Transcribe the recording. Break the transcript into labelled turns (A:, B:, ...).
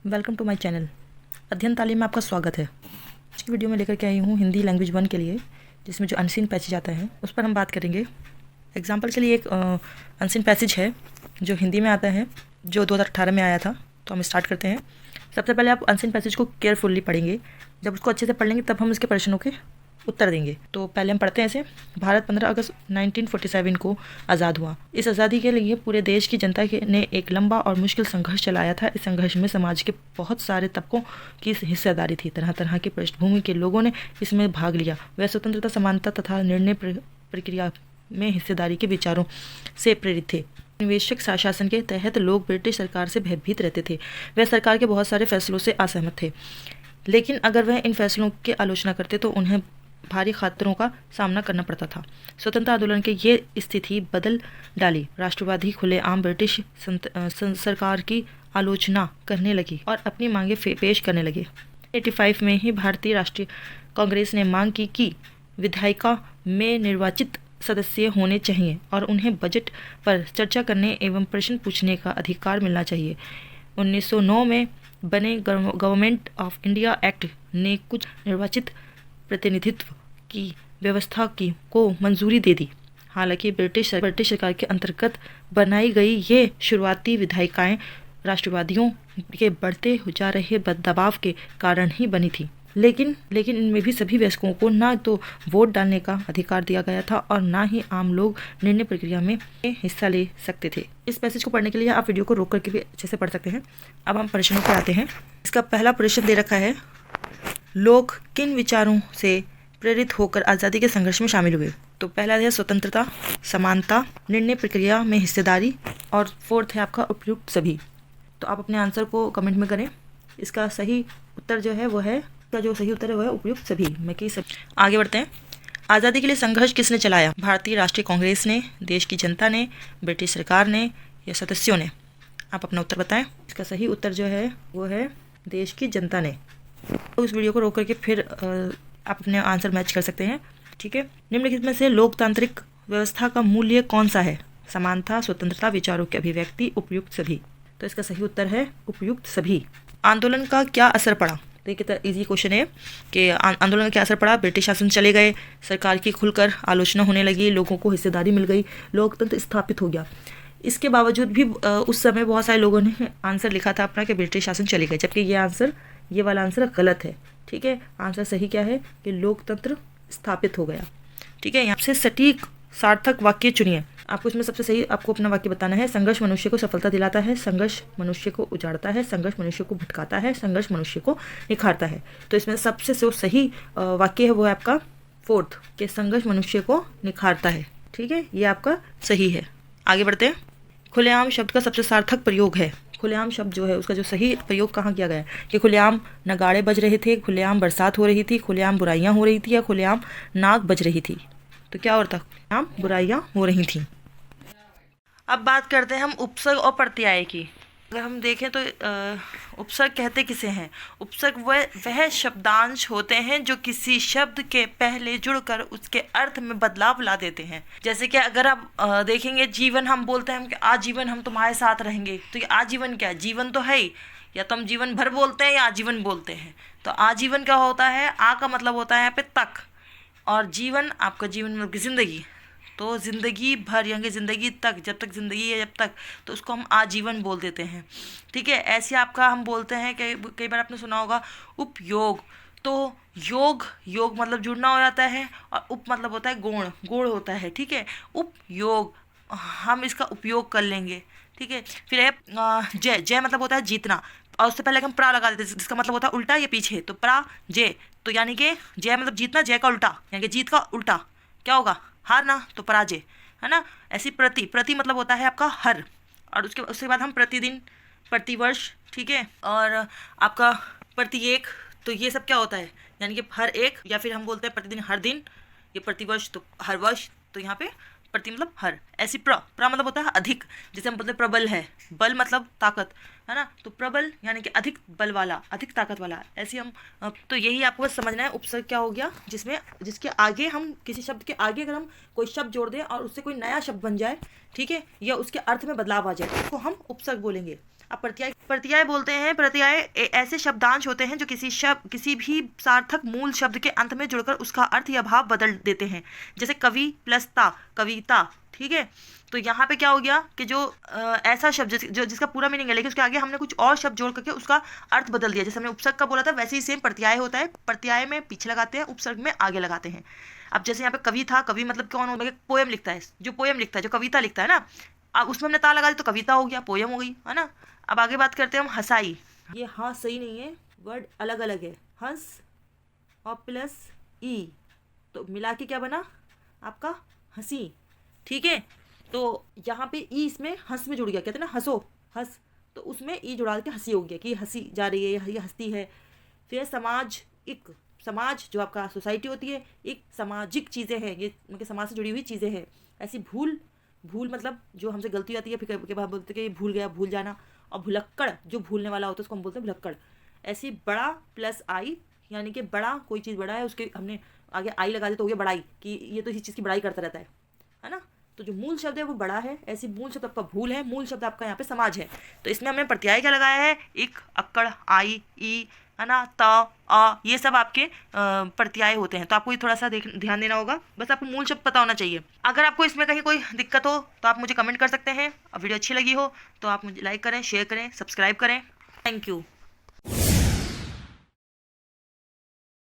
A: Welcome to my channel. अध्ययन तालीम में आपका स्वागत है। आज की वीडियो में लेकर के आई हूँ हिंदी लैंग्वेज 1 के लिए, जिसमें जो अनसीन पैसेज आता है उस पर हम बात करेंगे। एग्जाम्पल के लिए एक अनसीन पैसेज है जो हिंदी में आता है, जो 2018 में आया था। तो हम स्टार्ट करते हैं। सबसे पहले आप अनसीन पैसेज को केयरफुल्ली पढ़ेंगे। जब उसको अच्छे से पढ़ लेंगे तब हम इसके प्रश्नों के उत्तर देंगे। तो पहले हम पढ़ते हैं इसे। भारत 15 अगस्त 1947 को आज़ाद हुआ। इस आज़ादी के लिए पूरे देश की जनता ने एक लंबा और मुश्किल संघर्ष चलाया था। इस संघर्ष में समाज के बहुत सारे तबकों की हिस्सेदारी थी। तरह तरह की पृष्ठभूमि के लोगों ने इसमें भाग लिया। वह स्वतंत्रता, समानता तथा निर्णय प्रक्रिया में हिस्सेदारी के विचारों से प्रेरित थे। निवेशक शासन के तहत लोग ब्रिटिश सरकार से भयभीत रहते थे। वह सरकार के बहुत सारे फैसलों से असहमत थे, लेकिन अगर वह इन फैसलों की आलोचना करते तो उन्हें भारी खतरों का सामना करना पड़ता था। स्वतंत्रता आंदोलन की ये स्थिति बदल डाली। राष्ट्रवादी खुलेआम ब्रिटिश सरकार की आलोचना करने लगी और अपनी मांगे पेश करने लगे। 85 में ही भारतीय राष्ट्रीय कांग्रेस ने मांग की कि विधायिका में निर्वाचित सदस्य होने चाहिए और उन्हें बजट पर चर्चा करने एवं प्रश्न पूछने का अधिकार मिलना चाहिए। 1909 में बने गवर्नमेंट ऑफ इंडिया एक्ट ने कुछ निर्वाचित प्रतिनिधित्व की व्यवस्था को मंजूरी दे दी। हालांकि ब्रिटिश सरकार के अंतर्गत बनाई गई ये शुरुआती विधायिकाएं राष्ट्रवादियों के बढ़ते जा रहे दबाव के कारण ही बनी थी। लेकिन इनमें भी सभी वयस्कों को ना तो वोट डालने का अधिकार दिया गया था और ना ही आम लोग निर्णय प्रक्रिया में हिस्सा ले सकते थे। इस पैसेज को पढ़ने के लिए आप वीडियो को रोक करके भी अच्छे से पढ़ सकते हैं। अब हम प्रश्नों पर आते हैं। इसका पहला प्रश्न दे रखा है, लोग किन विचारों से प्रेरित होकर आज़ादी के संघर्ष में शामिल हुए। तो पहला है स्वतंत्रता, समानता, निर्णय प्रक्रिया में हिस्सेदारी और फोर्थ है आपका उपयुक्त सभी। तो आप अपने आंसर को कमेंट में करें। इसका सही उत्तर जो है वो है उपयुक्त सभी में की सब। आगे बढ़ते हैं। आज़ादी के लिए संघर्ष किसने चलाया? भारतीय राष्ट्रीय कांग्रेस ने, देश की जनता ने, ब्रिटिश सरकार ने या सदस्यों ने? आप अपना उत्तर बताएं। इसका सही उत्तर जो है वो है देश की जनता ने। तो इस वीडियो को रोक करके फिर आप अपने आंसर मैच कर सकते हैं। ठीक है। निम्नलिखित में से लोकतांत्रिक व्यवस्था का मूल्य कौन सा है? समानता, स्वतंत्रता, विचारों की अभिव्यक्ति, उपयुक्त सभी। तो इसका सही उत्तर है उपयुक्त सभी। आंदोलन का क्या असर पड़ा? देखिए, इजी क्वेश्चन है कि आंदोलन का क्या असर पड़ा। ब्रिटिश शासन चले गए, सरकार की खुलकर आलोचना होने लगी, लोगों को हिस्सेदारी मिल गई, लोकतंत्र स्थापित हो गया। इसके बावजूद भी उस समय बहुत सारे लोगों ने आंसर लिखा था अपना कि ब्रिटिश शासन चले गए, जबकि ये वाला आंसर गलत है। ठीक है। आंसर सही क्या है कि लोकतंत्र स्थापित हो गया। ठीक है। यहाँ से सटीक सार्थक वाक्य चुनिए। आपको इसमें सबसे सही आपको अपना वाक्य बताना है। संघर्ष मनुष्य को सफलता दिलाता है, संघर्ष मनुष्य को उजाड़ता है, संघर्ष मनुष्य को भटकाता है, संघर्ष मनुष्य को निखारता है। तो इसमें सबसे जो सही वाक्य है वो है आपका फोर्थ, कि संघर्ष मनुष्य को निखारता है। ठीक है। ये आपका सही है। आगे बढ़ते हैं। खुलेआम शब्द का सबसे सार्थक प्रयोग है। खुलेआम शब्द जो है उसका जो सही प्रयोग कहाँ किया गया है? कि खुलेआम नगाड़े बज रहे थे, खुलेआम बरसात हो रही थी, खुलेआम बुराइयां हो रही थी या खुलेआम नाक बज रही थी। तो क्या होता? खुलेआम बुराइयां हो रही थी। अब बात करते हैं हम उपसर्ग और प्रत्यय की। अगर हम देखें तो उपसर्ग कहते किसे हैं? उपसर्ग वह शब्दांश होते हैं जो किसी शब्द के पहले जुड़कर उसके अर्थ में बदलाव ला देते हैं। जैसे कि अगर आप देखेंगे, जीवन हम बोलते हैं कि आजीवन हम तुम्हारे साथ रहेंगे। तो ये आजीवन क्या है? जीवन तो है ही, या तो हम जीवन भर बोलते हैं या आजीवन बोलते हैं। तो आजीवन क्या होता है? आ का मतलब होता है यहाँ पे तक, और जीवन आपका जीवन मतलब की जिंदगी। तो ज़िंदगी भर यानी ज़िंदगी तक, जब तक ज़िंदगी है जब तक, तो उसको हम आजीवन बोल देते हैं। ठीक है। ऐसे आपका हम बोलते हैं कि कई बार आपने सुना होगा उपयोग। तो योग मतलब जुड़ना हो जाता है, और उप मतलब होता है गुण होता है। ठीक है। उपयोग हम इसका उपयोग कर लेंगे। ठीक है। फिर है जय मतलब होता है जीतना, और उससे पहले हम प्रा लगा देते हैं, जिसका मतलब होता है उल्टा या पीछे। तो प्रा जय, तो यानी कि जय मतलब जीतना, जय का उल्टा यानी कि जीत का उल्टा क्या होगा? हारना, तो पराजय है ना। ऐसी प्रति मतलब होता है आपका हर, और उसके बाद हम प्रतिदिन, प्रतिवर्ष। ठीक है। और आपका प्रत्येक, तो ये सब क्या होता है? यानी कि हर एक, या फिर हम बोलते हैं प्रतिदिन, हर दिन। ये प्रतिवर्ष तो हर वर्ष, तो यहाँ पे प्रति मतलब हर। ऐसी प्र मतलब होता है अधिक। जैसे हम बोलते हैं प्रबल है, बल मतलब ताकत है ना। तो प्रबल यानी कि अधिक बल वाला, अधिक ताकत वाला। ऐसे हम तो यही आपको बस समझना है। उपसर्ग क्या हो गया? जिसके आगे हम किसी शब्द के आगे अगर हम कोई शब्द जोड़ दें और उससे कोई नया शब्द बन जाए, ठीक है, या उसके अर्थ में बदलाव आ जाए, तो उसको हम उपसर्ग बोलेंगे। अब प्रत्यय बोलते हैं, प्रत्यय ऐसे शब्दांश होते हैं जो किसी भी सार्थक मूल शब्द के अंत में जुड़कर उसका अर्थ या भाव बदल देते हैं। जैसे कवि प्लस ता, कविता, ठीक है। तो यहाँ पे क्या हो गया कि जो ऐसा शब्द जिसका पूरा मीनिंग है लेकिन उसके आगे हमने कुछ और शब्द जोड़ करके उसका अर्थ बदल दिया। जैसे हमने उपसर्ग का बोला था, वैसे ही सेम प्रत्यय होता है। प्रत्यय में पीछे लगाते हैं, उपसर्ग में आगे लगाते हैं। अब जैसे यहाँ पे कवि था, कवि मतलब कौन होगा? पोएम लिखता है, जो पोएम लिखता है, जो कविता लिखता है ना। अब उसमें हमने ता लगा दी तो कविता हो गया, पोएम हो गई, है ना। अब आगे बात करते हैं हम हंसाई। ये हाँ सही नहीं है, वर्ड अलग अलग है। हंस और प्लस ई, तो मिला के क्या बना आपका? हंसी, ठीक है। तो यहाँ पे ई इसमें हंस में जुड़ गया, कहते हैं ना हंसो, हंस, तो उसमें ई जुड़ा के हंसी हो गया कि हंसी जा रही है, ये हंसती है। फिर समाज, एक समाज जो आपका सोसाइटी होती है, एक सामाजिक चीज़ें हैं, ये मतलब समाज से जुड़ी हुई चीज़ें हैं। ऐसी भूल, भूल मतलब जो हमसे गलती आती है, फिर के बाद बोलते हैं कि भूल गया, भूल जाना। और भुलक्कड़ जो भूलने वाला होता है उसको हम बोलते हैं भुलक्कड़। ऐसी बड़ा प्लस आई, यानी कि बड़ा, कोई चीज़ बड़ा है उसके हमने आगे आई लगा दी तो हो गया बड़ाई, कि ये तो इसी चीज़ की बड़ाई करता रहता है ना। तो जो मूल शब्द है वो बड़ा है, ऐसी मूल शब्द आपका भूल है, मूल शब्द आपका यहाँ पे समाज है। तो इसमें हमने प्रत्यय क्या लगाया है? एक, अक्कड़, आई, ई, है ना, त, अ, ये सब आपके प्रत्यय होते हैं। तो आपको ये थोड़ा सा ध्यान देना होगा, बस आपको मूल शब्द पता होना चाहिए। अगर आपको इसमें कहीं कोई दिक्कत हो तो आप मुझे कमेंट कर सकते हैं। और वीडियो अच्छी लगी हो तो आप मुझे लाइक करें, शेयर करें, सब्सक्राइब करें। Thank you.